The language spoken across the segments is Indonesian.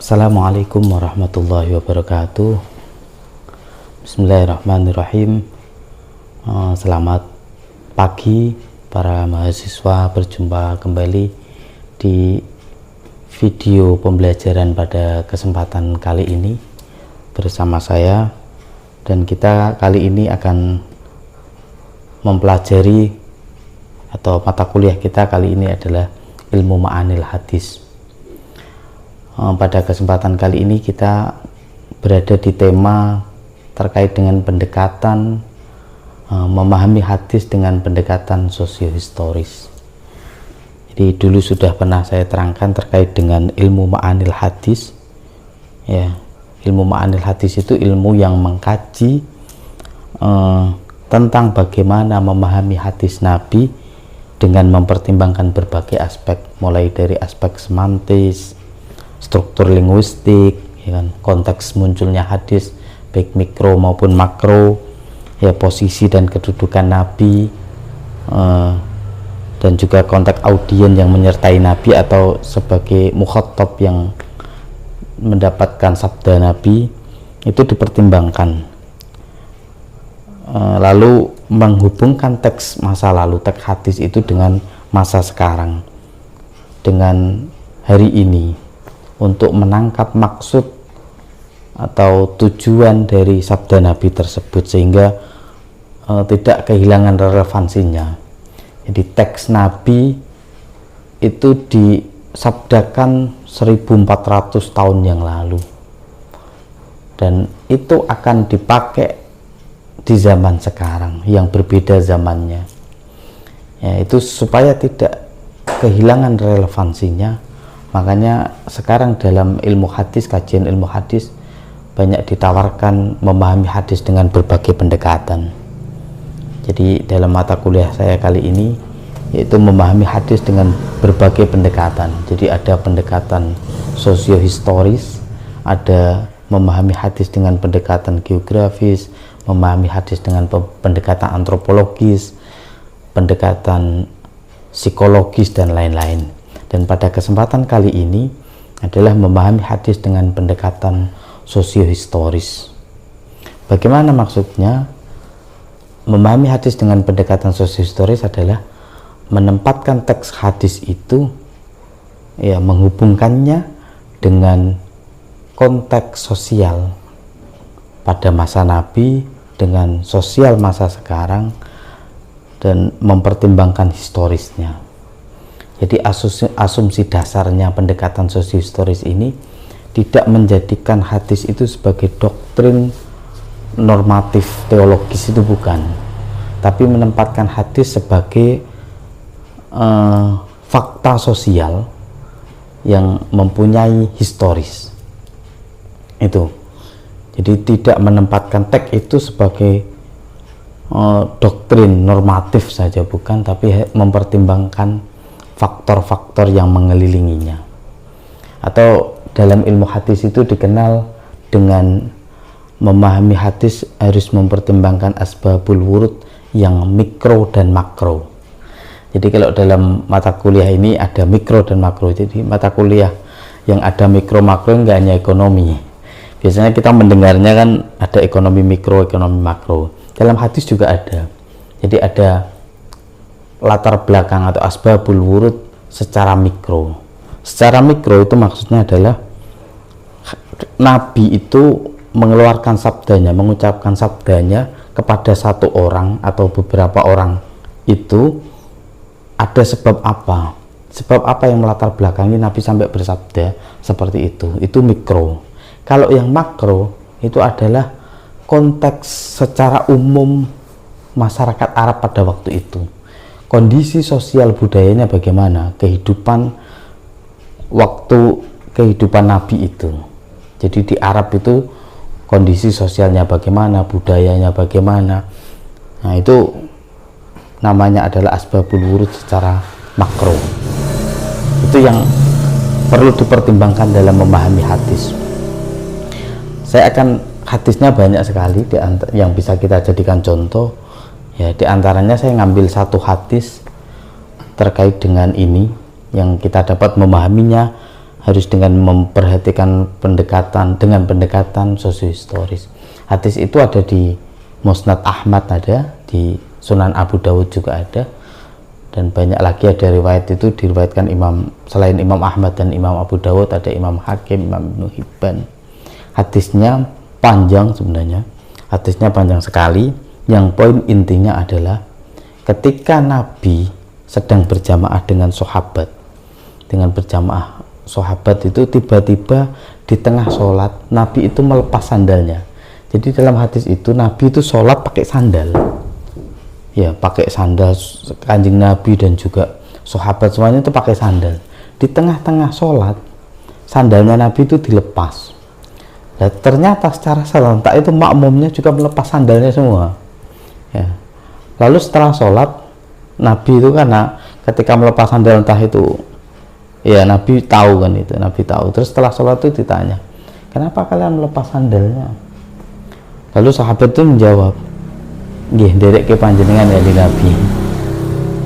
Assalamualaikum warahmatullahi wabarakatuh. Bismillahirrahmanirrahim. Selamat pagi para mahasiswa, berjumpa kembali di video pembelajaran pada kesempatan kali ini bersama saya, dan kita kali ini akan mempelajari atau mata kuliah kita kali ini adalah ilmu ma'anil hadis. Pada kesempatan kali ini kita berada di tema terkait dengan pendekatan memahami hadis dengan pendekatan sosiohistoris. Jadi dulu sudah pernah saya terangkan terkait dengan ilmu ma'anil hadis. Ya, ilmu ma'anil hadis itu ilmu yang mengkaji tentang bagaimana memahami hadis Nabi dengan mempertimbangkan berbagai aspek, mulai dari aspek semantis, struktur linguistik, ya kan, konteks munculnya hadis baik mikro maupun makro, ya, posisi dan kedudukan Nabi, dan juga konteks audien yang menyertai Nabi atau sebagai mukhatab yang mendapatkan sabda Nabi, itu dipertimbangkan. Lalu menghubungkan teks masa lalu, teks hadis itu dengan masa sekarang, dengan hari ini, untuk menangkap maksud atau tujuan dari sabda Nabi tersebut sehingga tidak kehilangan relevansinya. Jadi teks Nabi itu disabdakan 1400 tahun yang lalu, dan itu akan dipakai di zaman sekarang yang berbeda zamannya, ya, itu supaya tidak kehilangan relevansinya. Makanya sekarang dalam ilmu hadis, kajian ilmu hadis, banyak ditawarkan memahami hadis dengan berbagai pendekatan. Jadi dalam mata kuliah saya kali ini yaitu memahami hadis dengan berbagai pendekatan. Jadi ada pendekatan sosiohistoris, ada memahami hadis dengan pendekatan geografis, memahami hadis dengan pendekatan antropologis, pendekatan psikologis, dan lain-lain. Dan pada kesempatan kali ini adalah memahami hadis dengan pendekatan sosiohistoris. Bagaimana maksudnya? Memahami hadis dengan pendekatan sosiohistoris adalah menempatkan teks hadis itu, ya, menghubungkannya dengan konteks sosial pada masa Nabi dengan sosial masa sekarang, dan mempertimbangkan historisnya. Jadi asumsi dasarnya pendekatan sosiohistoris ini tidak menjadikan hadis itu sebagai doktrin normatif teologis, itu bukan, tapi menempatkan hadis sebagai fakta sosial yang mempunyai historis. Itu. Jadi tidak menempatkan teks itu sebagai doktrin normatif saja, bukan, tapi mempertimbangkan faktor-faktor yang mengelilinginya. Atau dalam ilmu hadis itu dikenal dengan memahami hadis harus mempertimbangkan asbabul wurud yang mikro dan makro. Jadi kalau dalam mata kuliah ini ada mikro dan makro. Jadi mata kuliah yang ada mikro makro enggak hanya ekonomi. Biasanya kita mendengarnya kan ada ekonomi mikro, ekonomi makro. Dalam hadis juga ada. Jadi ada latar belakang atau asbabul wurud secara mikro. Secara mikro itu maksudnya adalah Nabi itu mengeluarkan sabdanya, mengucapkan sabdanya kepada satu orang atau beberapa orang, itu ada sebab apa? Sebab apa yang melatar belakangi Nabi sampai bersabda seperti itu mikro. Kalau yang makro itu adalah konteks secara umum masyarakat Arab pada waktu itu. Kondisi sosial budayanya bagaimana, kehidupan Nabi itu. Jadi di Arab itu kondisi sosialnya bagaimana, budayanya bagaimana. Nah, itu namanya adalah asbabul wurud secara makro. Itu yang perlu dipertimbangkan dalam memahami hadis. Hadisnya banyak sekali yang bisa kita jadikan contoh. Ya, di antaranya saya ngambil satu hadis terkait dengan ini yang kita dapat memahaminya harus dengan memperhatikan dengan pendekatan sosiohistoris. Hadis itu ada di Musnad Ahmad, ada di Sunan Abu Dawud juga ada, dan banyak lagi ada riwayat itu diriwayatkan selain Imam Ahmad dan Imam Abu Dawud, ada Imam Hakim, Imam Ibnu Hibban. Hadisnya panjang sebenarnya, hadisnya panjang sekali. Yang poin intinya adalah ketika Nabi sedang berjamaah dengan sahabat, itu tiba-tiba di tengah sholat Nabi itu melepas sandalnya. Jadi dalam hadis itu Nabi itu sholat pakai sandal, ya pakai sandal. Kanjeng Nabi dan juga sahabat semuanya itu pakai sandal. Di tengah-tengah sholat sandalnya Nabi itu dilepas. Dan ternyata secara serentak itu makmumnya juga melepas sandalnya semua, ya. Lalu setelah sholat Nabi itu karena ketika melepas sandal entah itu, ya Nabi tahu kan itu, Nabi tahu. Terus setelah sholat itu ditanya, kenapa kalian melepas sandalnya? Lalu sahabat itu menjawab, nggih nderek ke panjenengan ya di Nabi,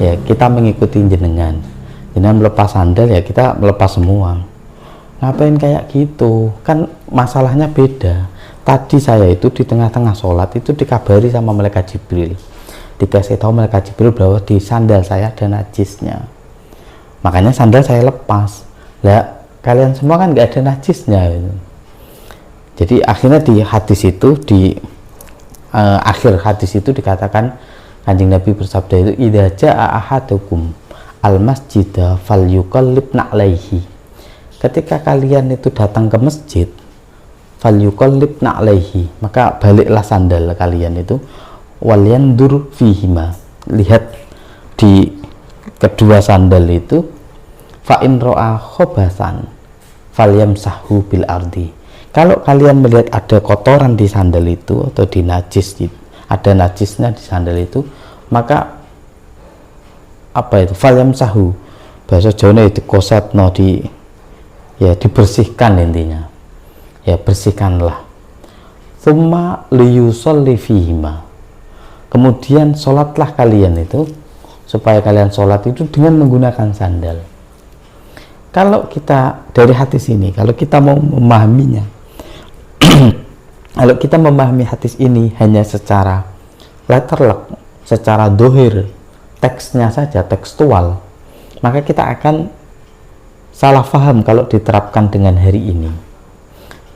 ya kita mengikuti jenengan melepas sandal ya kita melepas semua. Ngapain kayak gitu? Kan masalahnya beda. Tadi saya itu di tengah-tengah sholat itu dikabari sama malaikat Jibril, dikasih tahu malaikat Jibril bahwa di sandal saya ada najisnya, makanya sandal saya lepas. Lah kalian semua kan nggak ada najisnya gitu. Jadi akhirnya di hadis itu, di akhir hadis itu dikatakan, Kanjeng Nabi bersabda itu, idza jaa ahadukum al masjida falyuqallib na'laihi. Ketika kalian itu datang ke masjid, falyuqallib na'laihi, maka baliklah sandal kalian itu, walyandur fihima, lihat di kedua sandal itu, fa in ra'a khobasan falyamsahu bil ardi. Kalau kalian melihat ada kotoran di sandal itu atau di ada najisnya di sandal itu, maka apa itu? Falyamsahu, bahasa Jawa itu kosetno, dibersihkan intinya. Ya bersihkanlah. Tsumma liyusolli fihima. Kemudian sholatlah kalian itu, supaya kalian sholat itu dengan menggunakan sandal. Kalau kita dari hadis ini, kalau kita mau memahaminya, kalau kita memahami hadis ini hanya secara letterlek, secara dohir, teksnya saja, tekstual, maka kita akan salah paham kalau diterapkan dengan hari ini.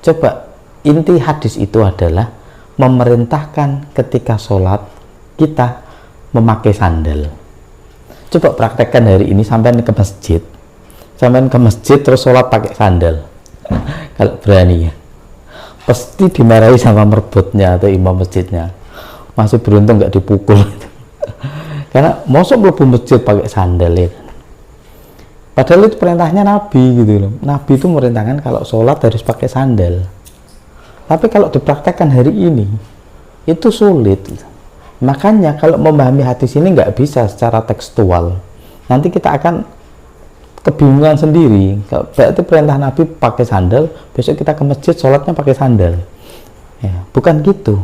Coba, inti hadis itu adalah memerintahkan ketika sholat kita memakai sandal. Coba praktekkan hari ini, sampai ke masjid terus sholat pakai sandal. Kalau berani ya, pasti dimarahi sama merbotnya atau imam masjidnya. Masih beruntung nggak dipukul. Karena mosok mlebu masjid pakai sandal ya. Padahal itu perintahnya Nabi gitu loh. Nabi itu merintahkan kalau sholat harus pakai sandal. Tapi kalau dipraktekkan hari ini itu sulit. Makanya kalau memahami hadis ini nggak bisa secara tekstual. Nanti kita akan kebingungan sendiri. Berarti perintah Nabi pakai sandal, besok kita ke masjid sholatnya pakai sandal, ya, bukan gitu.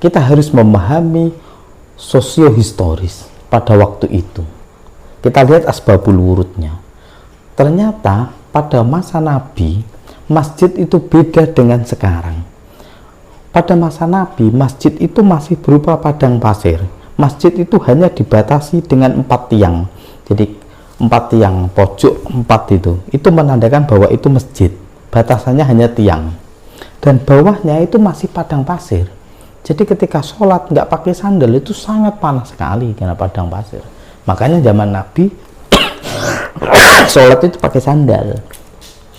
Kita harus memahami sosiohistoris pada waktu itu. Kita lihat asbabul wurudnya. Ternyata pada masa Nabi masjid itu beda dengan sekarang. Pada masa Nabi masjid itu masih berupa padang pasir. Masjid itu hanya dibatasi dengan 4 tiang. Jadi 4 tiang, pojok 4 itu menandakan bahwa itu masjid. Batasannya hanya tiang, dan bawahnya itu masih padang pasir. Jadi ketika sholat nggak pakai sandal itu sangat panas sekali karena padang pasir. Makanya zaman Nabi sholat itu pakai sandal.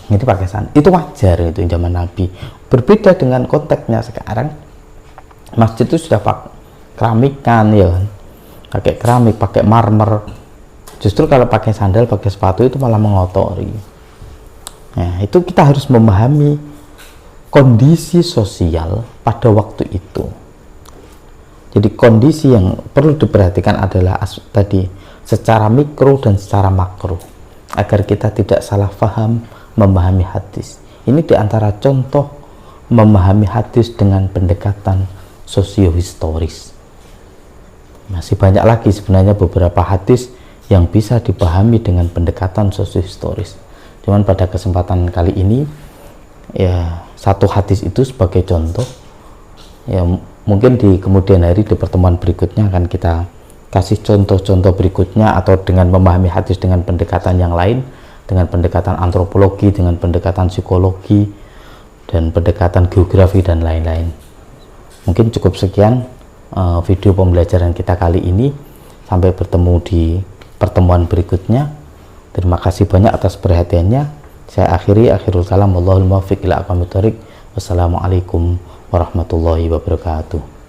Itu pakai sandal, itu wajar itu zaman Nabi. Berbeda dengan konteksnya sekarang, masjid itu sudah pakai keramikan ya kan, pakai keramik, pakai marmer. Justru kalau pakai sandal, pakai sepatu itu malah mengotori. Nah, itu kita harus memahami kondisi sosial pada waktu itu. Jadi kondisi yang perlu diperhatikan adalah tadi secara mikro dan secara makro, agar kita tidak salah paham memahami hadis. Ini diantara contoh memahami hadis dengan pendekatan sosiohistoris. Masih banyak lagi sebenarnya beberapa hadis yang bisa dipahami dengan pendekatan sosiohistoris. Cuman pada kesempatan kali ini ya satu hadis itu sebagai contoh. Ya mungkin di kemudian hari di pertemuan berikutnya akan kita kasih contoh-contoh berikutnya, atau dengan memahami hadis dengan pendekatan yang lain, dengan pendekatan antropologi, dengan pendekatan psikologi, dan pendekatan geografi dan lain-lain. Mungkin cukup sekian video pembelajaran kita kali ini. Sampai bertemu di pertemuan berikutnya. Terima kasih banyak atas perhatiannya. Saya akhirul kalam. Wallahul muwaffiq ila aqwamit thoriq. Wassalamualaikum warahmatullahi wabarakatuh.